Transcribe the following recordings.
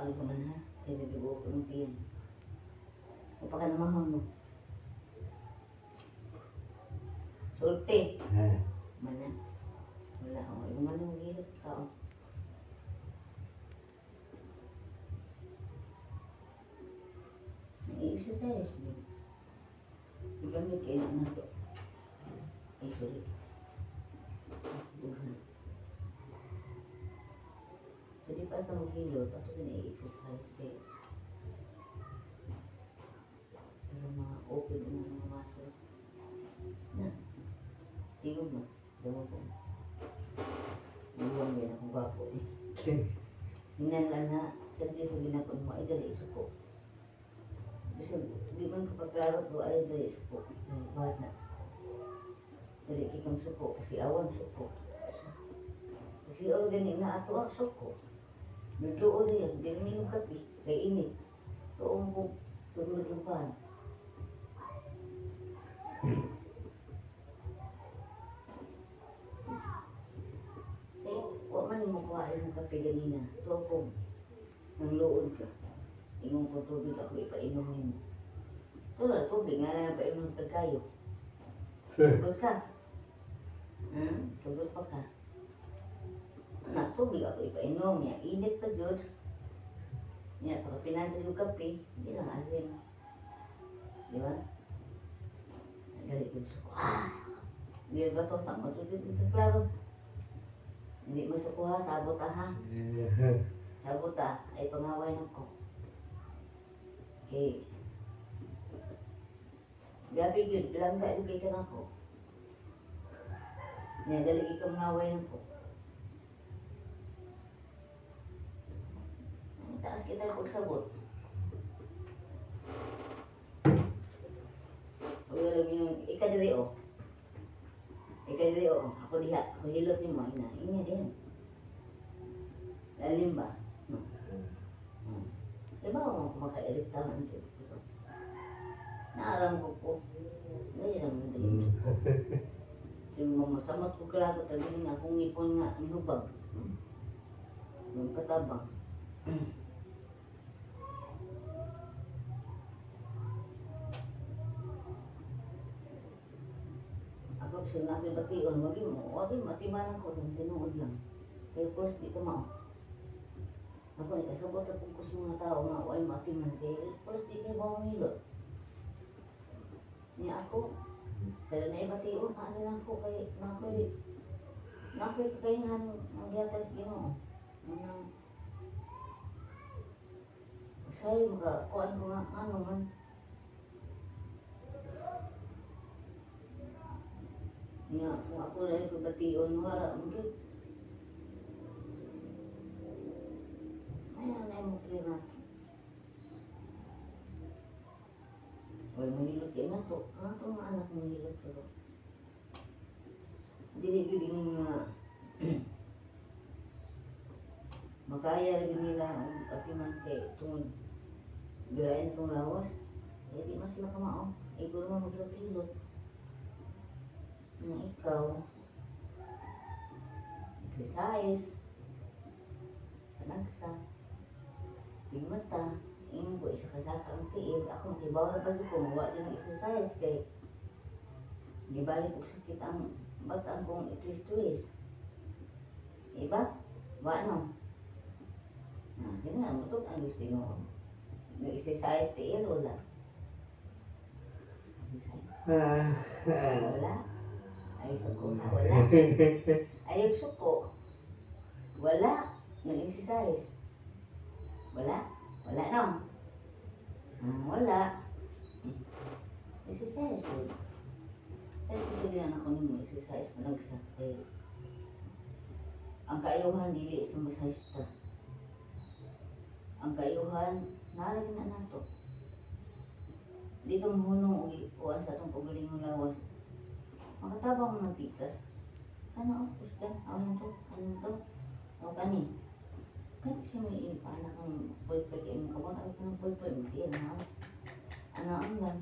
Paano ko man ha? Kaya nagbibuo ko ng tiyan. O pa ka namahon mo. Sulti. Mana? Wala ako. Yung manong hirap ka o. Nag-i-exercise mo. Igamit kayo na ito. Ay, sorry. Buhan. So, di pa ito maghilo. Pato ka na-i-exercise kayo. Pero mga open mo mga muscle. Na. Tingog mo. Damo po. Iwan yan akong gwapo eh. Tingnan lang na. Siyempre sabihin ako mo ay dali isuko. Kasi di man kapag klaro ko ay dali isuko. Bakit na? Dali kikang suko. Kasi awan suko. Kasi awan ganin na ato ang suko. Nagdoon na yan. Di rin yung kapi. Kaya init. Tuong ko. Tulad yung pan. Huwag man mo kuhain ng kape ganina. Tuwa ko, nang lood ka. Ingon ko tubig ako ipainumin mo. Tulad tubig, nga na painom sa kayo. Sugod ka. Sugod pa ka. Na tubig ako ipainom niya. Init pa dyan. Niya, pag pinanda yung kape, hindi lang asin. Di ba? Dali ko suko. Di ba ito sa matutid ito klaro? Hindi mo sukuha, sabot ha. Sabot ay pangaway na ko. Okay. Gabi yun, langga yung kay ka na ko. Yan, dali ikaw mangaway na ko. Taas kita yung pagsabot. Huwag alam yung ikadiri o. Ikadiri o, ako diha. Ako hilot ni mo, ina. Ina din. Lalim ba? Diba ako maka-erektahan ito? Naalam ko po. Ganyan lang mo din. Yung mga masamot ko kalagot, sabihin nga kung ipon nga, nihubag. Yung katabang. Ako kasi natin bation, wag yung matimanan ko, tinuod lang. Kaya first di ka mao. Ako ay kasabot at pagkus mga tao nga ay matiman. Kaya first di kayo bawang hilot. Niya ako, pero naibation, ano lang ko kay nakoy kakayahan ng yatas Ginoo. Sa'yo makakuhaan ko nga ano man. Niya, kung ako na yung bation, wala mong ayan na yung kira. Wala mahilot yan na to. Ano to mga anak mahilot pero. Dili nga makaya rin nila ang atiman kay tungod. Bilayan itong lawas. Eh di mas sila kamao. Ikaw naman maghilot-hilot. Na ikaw. Exercise. Panagsa. Mata, ingin ko isa kasasa ang tiil. Ako makibaw na pa ko, mawa din ang exercise kay di balik ko sakit ang batang kong itwist-twist. Iba? Wa no? Ganyan, matot ang gusto nyo. Nag-exercise tiil, wala. Wala. Ay, suko na, wala. Ay, suko. Wala. Nag-exercise. Wala? Wala no? Wala. Exercise yun. Saan sasabihan ako nimo exercise panagsa kay ang kaayuhan dili sa masahista. Ang kaayuhan nalag na nato. Dito mahunong uwan sa itong pagaling ng lawas. Makatabang ng pitas. Ano o? Pusgan? Ano to? Ano to? O kani? Kaya siya may ipanak ng boyfriend kayo mo kabang ano ka ng boyfriend mo siya na ano ang lang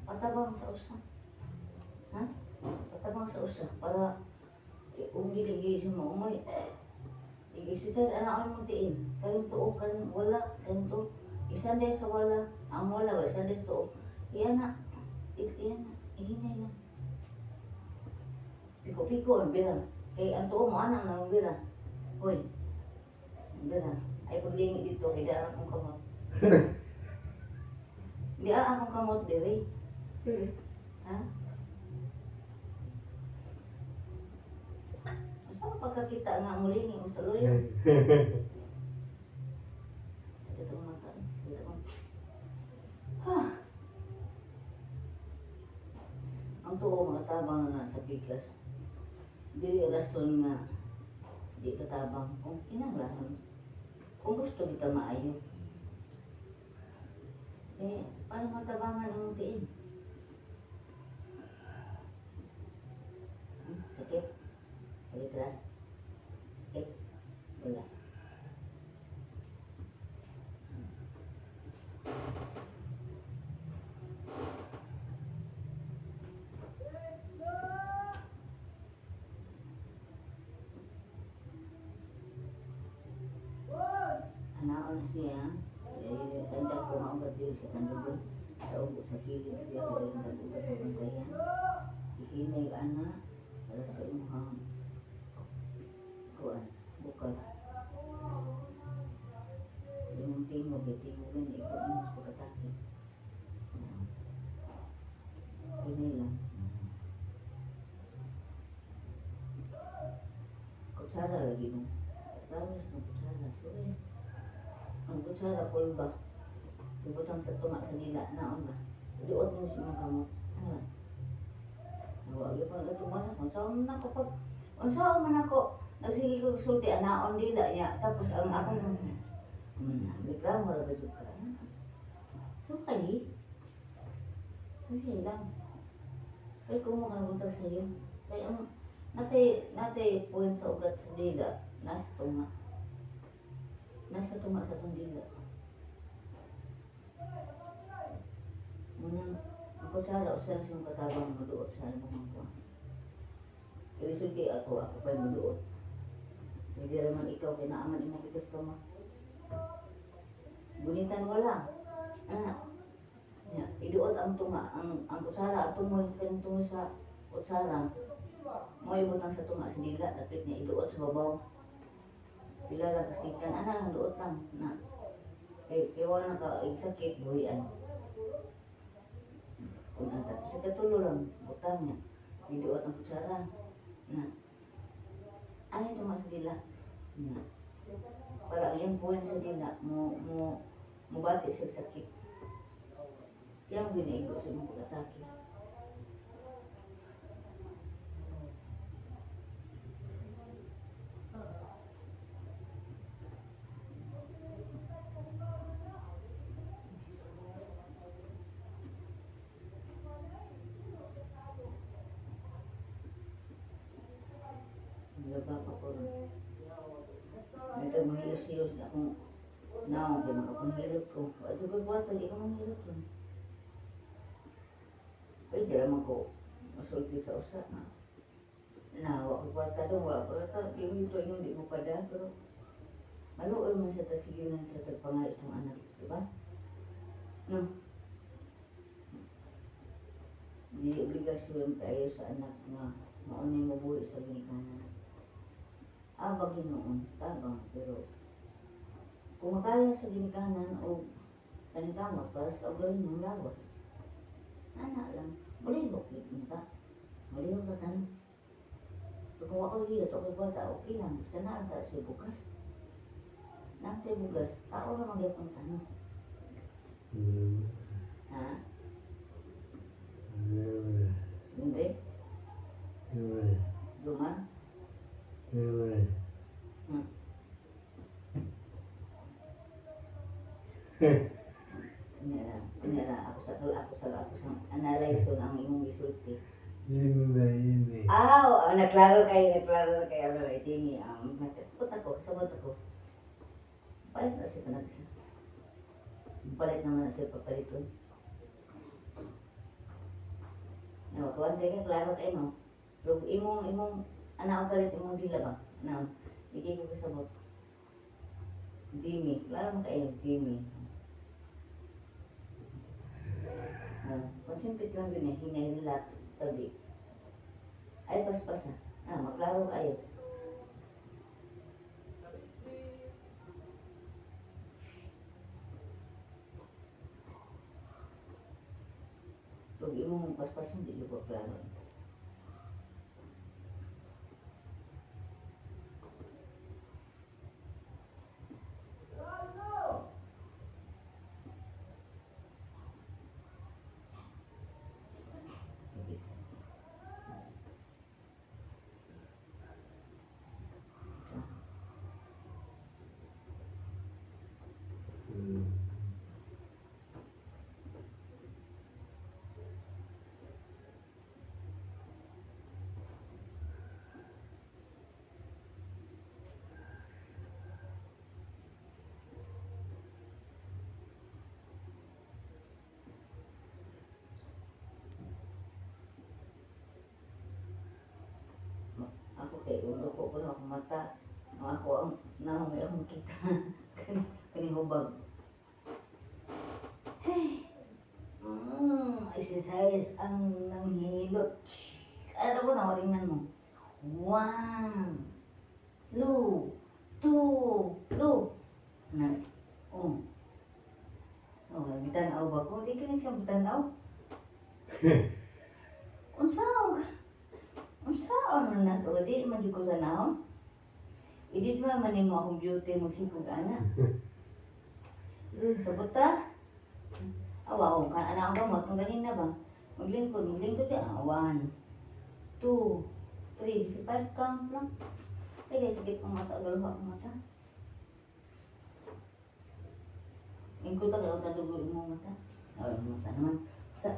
patabang sa usa patabang sa usa para umili lagi sa mo umay Igisisar, anak mo tiin. Kayong tuo, kayong wala, kayong to. Isan day sa wala. Ang wala ba, isan day sa tuo. Iyan na. Iyan na. Ihinay lang. Piko-piko, ang bira. Kay ang tuo mo, anak na, ang bira. Hoy. Ang bira. Ay, paglingi dito, kay daan akong kamot. Di akong kamot, diri. Ha? Saan pagkakita nga mulingi mo sa loyo? Ito ang mata. Ito ang... Ha! Ang tuo mga tabang na nasa bigas. Dili rason nga di katabang kung kinanglan. Kung gusto kita maayo. Eh, paano matabangan ang tiin? Sakit? Sakit ra? Sakit? Wala. Anaon siya, tanda ko maugat diri sa kandugon. Sa ubo sa kilid siya, kaya yung tagugat ng bangkayan. Ihinay ana, para sa imuhang kuan, bukal. Sa imong tingog, tingogan, ikot mo sa pagkatake. Hinay lang. Kutsara lagi mo. Promise ng kutsara. So eh, ang kutsara pulba. Ibutang sa tunga sa nila, naon ba? Iduot mo siya mga kamot. Ano ba? Nawagi pa nga tumanas. Unsaon man ako pag... Unsaon man ako. Nagsige ko sulti, naon dila niya. Tapos ang akong... Reklamo ra ba dyan ka? So kali? Sige lang. Kaya kung mo ka nabuntag sa iyo. Kaya ang... Natay point sa ugat sa dila. Nasa tunga. Nasa tunga sa itong dila. Munang, ako sara, usan sa katabang maduot sa imong mga. Ilisulti ako pa'y maduot. Hindi naman ikaw, kinaaman imong customer. Gunitan wala. Iduot ang tunga, ang kutsara, at tumoy, kanang tungo sa kutsara. Mo ibutang sa tunga sa dila, tapit niya iduot sa babaw. Pila lang kasikan, lang, duot lang. Na. Kaya wala ka, sakit, buhian. Kung ata, sa katulo lang, butang niya. Iduot ang kutsara. Na. Ano yung tunga sa dila? Na. Para yung buwan sa dila, mo bati sa sakit. Siya ang ginaigo sa mga pag-atake. Nilaba pa ko rin. Ito mahilot-hilot na akong naong kaya makapanghilot ko. Ito ko buwan, hindi ko manghilot ko. Pwede naman ko masulti sa usa na. Nawa ko kwarta doon, wala kwarta. Di mo ito yung di mo pada, pero maluoy mo sa tasigilan sa tagpangalit ng anak, di ba? No? Hindi obligasyon tayo sa anak na maunay mabuhi sa ginikanan. Abag noon, tabang, pero kung makaya sa ginikanan o kanikamat para sa ugaling ng lawas, anak lang, malibok yun ka. Malibok ka tanong. So, kung ako hilot, okay bata, okay lang. Basta na ata siya bukas. Nantay bukas, tao na magyap ang tanong. Ha? Hindi? Duman? Kunyara, ako sa analyze ko na ang imong isulti. Ini. Naklaro kayo, Jimmy. Kasabot ako. Palit na siya panagsa. Palit naman na siya papaliton. Kuwan kayo, klaro kayo, no? Pero imong, anak ko palit imong dila ba? No, hindi ko kasabot. Jimmy. Klaro mo kayo, Jimmy. Concentrate lang yun eh. Hinay, relax, tabi. Ay, paspas ha. Maklaro kayo. Pag imong paspas, hindi ko klaro. Ako kay ulo ko na akong mata. Ako ang nahamay akong kita. Kaning hubag. Hey. Exercise ang nanghilot. Ano ko na waringan mo? 1, 2, 2. Na. Oh. Oh, bitanaw ba ko? Di ka na siya bitanaw. Unsaon man nato di man jud ko sa naon. Idit man mo akong beauty mo sipog ana. Sabot ta. Awa ka ana ba mo tong ganina ba? Maglingkod ya. 1, 2, 3, si 5 count lang. Ay sakit ang mata, galuha ang mata. Ingkod ta ka dugo mo mata. Ang mata naman. Sa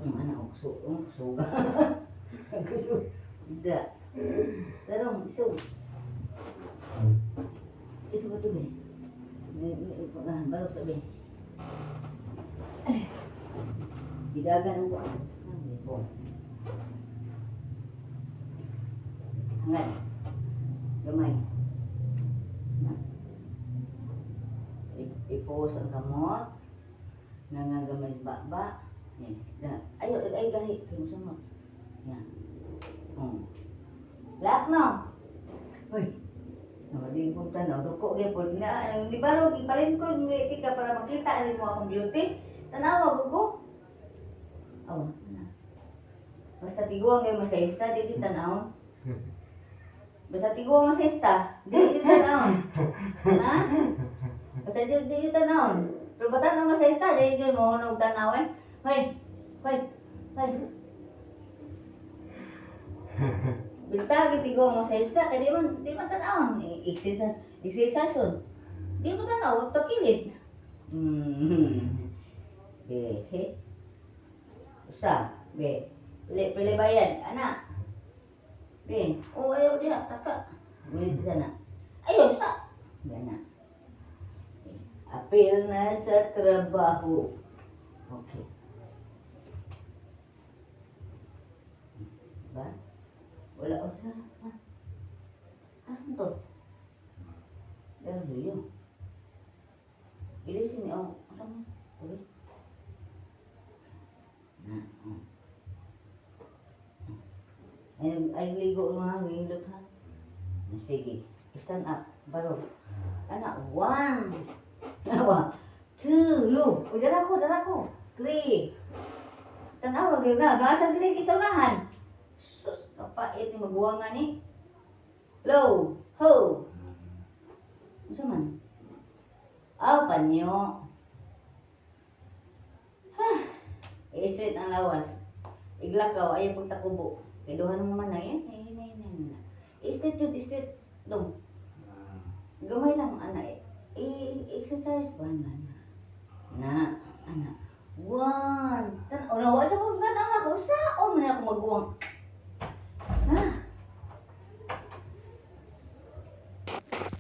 anak suga. Gusto. Tidak. Tarong iso. Iso ba ito ba? Balok sabi. Didagan ko. Hangat. Gamay. Ipos ang kamot. Nangagamay ba? Ayo, ay gahi. Kamusta mo? Yan. Lahat no? Uy. Hindi kong tanaw. Duko niya po. Di ba ro, ipalin ko yung etika para makita alin mo akong beauty. Tanawa ko. Awa. Basta tiguang kayo masayista, di tanaw. Basta tiguang masayista, di tanaw. Ha? Basta di tanaw. Pero bata na masayista, di mo hunog tanawin. Hoy! Bintag itigo mo sa isda, kaya di man tanawon. Exercise. Di mo tanaw, pakilit. He. Usa, be. Pili bayad, anak. Be. Ayaw dia, taka. Bulit sana. Ayaw, sa. Be, anak. Apil na sa trabaho. Okay. Ba? Wala. Asan to? Dari dulu. Ini sini oh, apa nih? Boleh. Nah. Ay ligo mga hilot ha. Sige. Stand up. Baru. Anak 1. Nawa. 2. Lu. Dala ko. 3. Tanaw lagi na. Gasa dili kisaunahan. Sus, kapait ni maguwangan ni. Low. Ho. Ano man? Panyo. I-straight ang lawas. Iglakaw, ayaw pagtakubo. Kiduhan mo naman na yan. I-straight. Dong. Gamay lang, anak. I-exercise ba na? Anak. 1. Unawa, ito ko gana ako. Saan mo na ako maguwang?